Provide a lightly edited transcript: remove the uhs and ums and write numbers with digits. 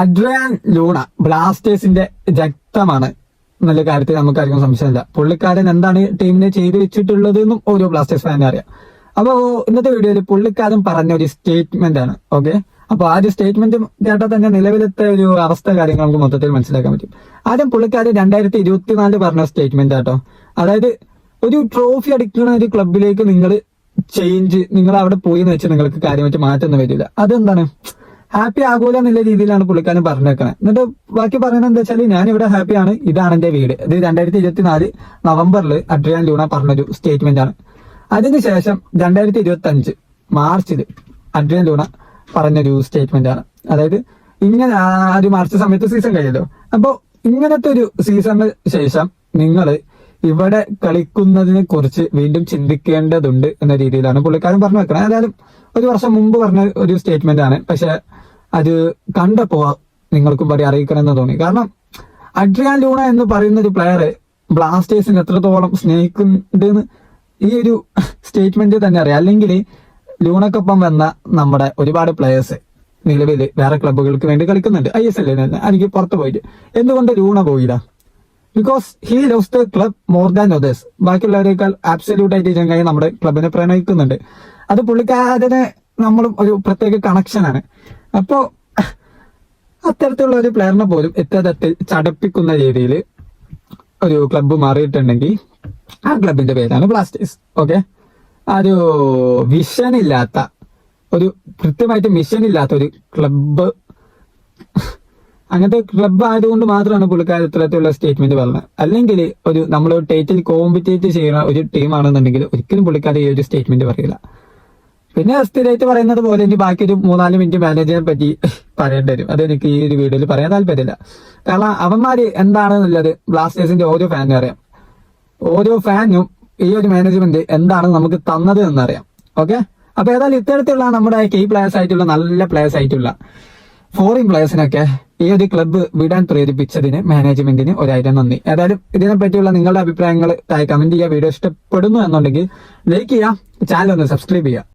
Adrian Luna ബ്ലാസ്റ്റേഴ്സിന്റെ രക്തമാണ് എന്നുള്ള കാര്യത്തിൽ നമുക്കാർക്കും സംശയമില്ല. പുള്ളിക്കാരൻ എന്താണ് ടീമിനെ ചെയ്തു വെച്ചിട്ടുള്ളതെന്നും ഓരോ ബ്ലാസ്റ്റേഴ്സ് ഫാനും അറിയാം. അപ്പോ ഇന്നത്തെ വീഡിയോയിൽ പുള്ളിക്കാരൻ പറഞ്ഞ ഒരു സ്റ്റേറ്റ്മെന്റ് ആണ്. ഓക്കെ, അപ്പൊ ആ ഒരു സ്റ്റേറ്റ്മെന്റ് കേട്ടാൽ തന്നെ നിലവിലത്തെ ഒരു അവസ്ഥ കാര്യങ്ങൾ നമുക്ക് മൊത്തത്തിൽ മനസ്സിലാക്കാൻ പറ്റും. ആദ്യം പുള്ളിക്കാരൻ 2024 പറഞ്ഞ സ്റ്റേറ്റ്മെന്റ് ആട്ടോ. അതായത് ഒരു ട്രോഫി അടിക്കുന്ന ഒരു ക്ലബിലേക്ക് നിങ്ങൾ അവിടെ പോയി എന്ന് വെച്ചാൽ നിങ്ങൾക്ക് കാര്യമായിട്ട് മാറ്റൊന്നും വരില്ല. അതെന്താണ്, ഹാപ്പി ആകൂല എന്നുള്ള രീതിയിലാണ് പുള്ളിക്കാരൻ പറഞ്ഞേക്കണത്. എന്നിട്ട് ബാക്കി പറയുന്നത് എന്താ വെച്ചാൽ, ഞാൻ ഇവിടെ ഹാപ്പിയാണ്, ഇതാണ് എന്റെ വീട്. ഇത് 2024 നവംബറിൽ അഡ്രിയാൻ ലൂണ പറഞ്ഞൊരു സ്റ്റേറ്റ്മെന്റ് ആണ്. അതിനുശേഷം 2025 മാർച്ചിൽ അഡ്രിയാൻ ലൂണ പറഞ്ഞൊരു സ്റ്റേറ്റ്മെന്റ് ആണ്. അതായത് ഇങ്ങനെ ഒരു മാർച്ച് സമയത്ത് സീസൺ കഴിയല്ലോ. അപ്പോ ഇങ്ങനത്തെ ഒരു സീസണിന് ശേഷം നിങ്ങൾ ഇവിടെ കളിക്കുന്നതിനെ കുറിച്ച് വീണ്ടും ചിന്തിക്കേണ്ടതുണ്ട് എന്ന രീതിയിലാണ് പുള്ളിക്കാരൻ പറഞ്ഞു വെക്കുന്നത്. ഏതായാലും ഒരു വർഷം മുമ്പ് പറഞ്ഞ ഒരു സ്റ്റേറ്റ്മെന്റ് ആണ്. പക്ഷെ അത് കണ്ടപ്പോ നിങ്ങൾക്കും പടി അറിയിക്കണമെന്ന് തോന്നി. കാരണം അഡ്രിയാൻ ലൂണ എന്ന് പറയുന്ന ഒരു പ്ലെയർ ബ്ലാസ്റ്റേഴ്സിന് എത്രത്തോളം സ്നേഹിക്കുന്നുണ്ടെന്ന് ഈ ഒരു സ്റ്റേറ്റ്മെന്റ് തന്നെ അറിയാം. അല്ലെങ്കിൽ ലൂണക്കൊപ്പം വന്ന നമ്മുടെ ഒരുപാട് പ്ലെയേഴ്സ് നിലവിൽ വേറെ ക്ലബ്ബുകൾക്ക് വേണ്ടി കളിക്കുന്നുണ്ട്. ISL തന്നെ എനിക്ക് പുറത്തു പോയിട്ട്. എന്തുകൊണ്ട് ലൂണ പോയില്ല? Because he loves the club more than others. ബാക്കിയുള്ളവരെക്കാൾ ആബ്സല്യൂട്ട് ആയിട്ട് ചങ്ങായി നമ്മുടെ ക്ലബിനെ പ്രണയിക്കുന്നുണ്ട്. അത് പുള്ളിക്കാരന് നമ്മളും ഒരു പ്രത്യേക കണക്ഷനാണ്. അപ്പോ അത്തരത്തിലുള്ള ഒരു പ്ലെയറിനെ പോലും ഇത്തരത്തിൽ ചടപ്പിക്കുന്ന രീതിയിൽ ഒരു ക്ലബ്ബ് മാറിയിട്ടുണ്ടെങ്കിൽ ആ ക്ലബിന്റെ പേരാണ് ബ്ലാസ്റ്റേഴ്സ്. ഓക്കെ, ഒരു വിഷൻ ഇല്ലാത്ത, ഒരു കൃത്യമായിട്ട് മിഷൻ ഇല്ലാത്ത ഒരു ക്ലബ്ബ്, അങ്ങനത്തെ ക്ലബ്ബ് ആയതുകൊണ്ട് മാത്രമാണ് പുള്ളിക്കാരൻ ഇത്തരത്തിലുള്ള സ്റ്റേറ്റ്മെന്റ് പറഞ്ഞത്. അല്ലെങ്കിൽ ഒരു നമ്മൾ ടൈറ്റിൽ കോമ്പറ്റേറ്റ് ചെയ്യുന്ന ഒരു ടീമാണെന്നുണ്ടെങ്കിൽ ഒരിക്കലും പുള്ളിക്കാരൻ ഈ ഒരു സ്റ്റേറ്റ്മെന്റ് പറയില്ല. പിന്നെ സ്ഥിരമായിട്ട് പറയുന്നത് പോലെ ഇനി ബാക്കി ഒരു 3-4 മിനിറ്റ് മാനേജറെ പറ്റി പറയേണ്ടി വരും. അതെനിക്ക് ഈ ഒരു വീഡിയോയിൽ പറയാൻ താല്പര്യമില്ല. കാരണം അവന്മാര് എന്താണെന്നുള്ളത് ബ്ലാസ്റ്റേഴ്സിന്റെ ഓരോ ഫാനും അറിയാം. ഓരോ ഫാനും ഈ ഒരു മാനേജ്മെന്റ് എന്താണ് നമുക്ക് തന്നത് എന്നറിയാം. ഓക്കെ, അപ്പൊ ഏതായാലും ഇത്തരത്തിലുള്ള നമ്മുടെ കീ പ്ലേയേഴ്സ് ആയിട്ടുള്ള നല്ല പ്ലേയേഴ്സ് ആയിട്ടുള്ള ഫോറിൻ പ്ലേയേഴ്സിനൊക്കെ ഈ ഒരു ക്ലബ്ബ് വിടാൻ പ്രേരിപ്പിച്ചതിന് മാനേജ്മെന്റിന് 1000 നന്ദി. ഏതായാലും ഇതിനെ പറ്റിയുള്ള നിങ്ങളുടെ അഭിപ്രായങ്ങൾ താഴെ കമന്റ് ചെയ്യുക. വീഡിയോ ഇഷ്ടപ്പെടുന്നു എന്നുണ്ടെങ്കിൽ ലൈക്ക് ചെയ്യുക, ചാനൽ ഒന്ന് സബ്സ്ക്രൈബ് ചെയ്യുക.